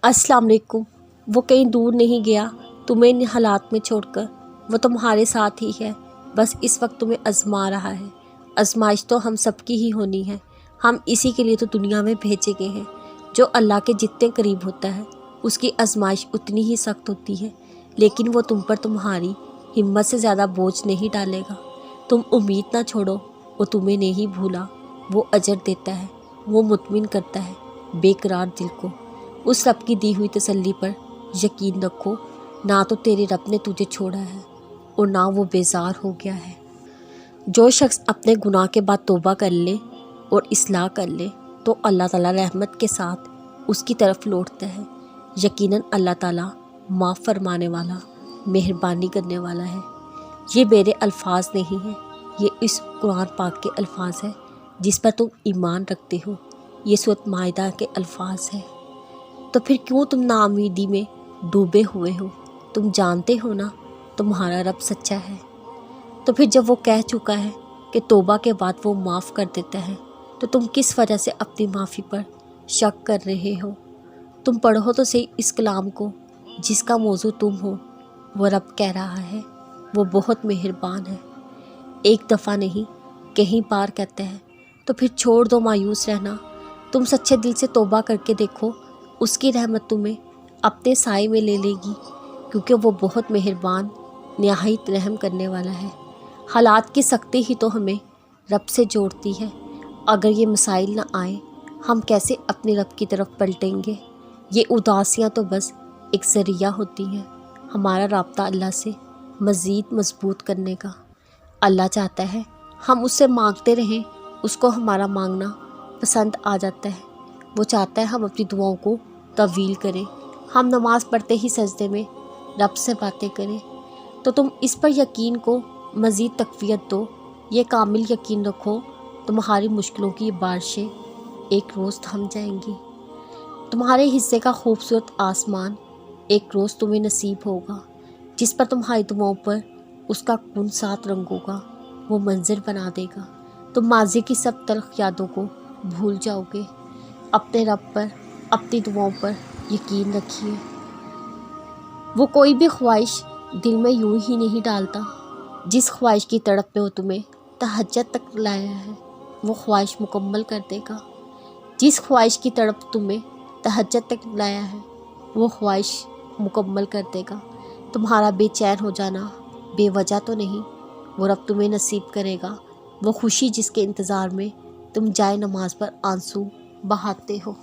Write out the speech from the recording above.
अस्सलाम वालेकुम। वो कहीं दूर नहीं गया तुम्हें इन हालात में छोड़कर, वो तुम्हारे साथ ही है, बस इस वक्त तुम्हें आजमा रहा है। आजमाइश तो हम सबकी ही होनी है, हम इसी के लिए तो दुनिया में भेजे गए हैं। जो अल्लाह के जितने करीब होता है उसकी आजमाइश उतनी ही सख्त होती है, लेकिन वो तुम पर तुम्हारी हिम्मत से ज़्यादा बोझ नहीं डालेगा। तुम उम्मीद ना छोड़ो, वो तुम्हें नहीं भूला, वो अजर देता है, वो मुतमिन करता है बेकरार दिल को। उस रब की दी हुई तसल्ली पर यकीन रखो, ना तो तेरे रब ने तुझे छोड़ा है और ना वो बेजार हो गया है। जो शख्स अपने गुनाह के बाद तौबा कर ले और इस्लाह कर ले तो अल्लाह ताला रहमत के साथ उसकी तरफ लौटता है। यकीनन अल्लाह ताला माफ़ फरमाने वाला, मेहरबानी करने वाला है। ये मेरे अल्फाज नहीं हैं, ये इस कुरान पाक के अल्फाज हैं जिस पर तुम ईमान रखते हो। ये सूरत माइदा के अल्फाज हैं। तो फिर क्यों तुम नाउमीदी में डूबे हुए हो? तुम जानते हो ना तुम्हारा रब सच्चा है। तो फिर जब वो कह चुका है कि तौबा के बाद वो माफ़ कर देता है, तो तुम किस वजह से अपनी माफ़ी पर शक कर रहे हो? तुम पढ़ो तो सही इस कलाम को जिसका मौजू तुम हो। वो रब कह रहा है, वो बहुत मेहरबान है। एक दफ़ा नहीं कहीं बार कहता है। तो फिर छोड़ दो मायूस रहना, तुम सच्चे दिल से तौबा करके देखो, उसकी रहमत तुम्हें अपने साए में ले लेगी, क्योंकि वो बहुत मेहरबान, निहायत रहम करने वाला है। हालात की सख्ती ही तो हमें रब से जोड़ती है। अगर ये मसाइल ना आए, हम कैसे अपने रब की तरफ पलटेंगे? ये उदासियाँ तो बस एक ज़रिया होती हैं हमारा राब्ता अल्लाह से मज़ीद मजबूत करने का। अल्लाह चाहता है हम उससे मांगते रहें, उसको हमारा मांगना पसंद आ जाता है। वो चाहता है हम अपनी दुआओं को तवील करें, हम नमाज़ पढ़ते ही सजदे में रब से बातें करें। तो तुम इस पर यकीन को मज़ीद तक़वियत दो। ये कामिल यकीन रखो, तुम्हारी मुश्किलों की बारिशें एक रोज़ थम जाएंगी। तुम्हारे हिस्से का खूबसूरत आसमान एक रोज़ तुम्हें नसीब होगा, जिस पर तुम्हारी दुआओं पर उसका कुन सात रंगों का वो मंज़र बना देगा। तुम माजी की सब तल्ख़ यादों को भूल जाओगे। अपने रब पर, अपनी दुआओं पर यकीन रखिए। वो कोई भी ख्वाहिश दिल में यूं ही नहीं डालता। जिस ख्वाहिश की तड़प में वो तुम्हें तहज्जुद तक लाया है, वो ख्वाहिश मुकम्मल कर देगा। जिस ख्वाहिश की तड़प तुम्हें तहज्जुद तक लाया है, वो ख्वाहिश मुकम्मल कर देगा। तुम्हारा बेचैन हो जाना बेवजह तो नहीं, वो रब तुम्हें नसीब करेगा वो खुशी जिसके इंतज़ार में तुम जाए नमाज पर आंसू बहाते हो।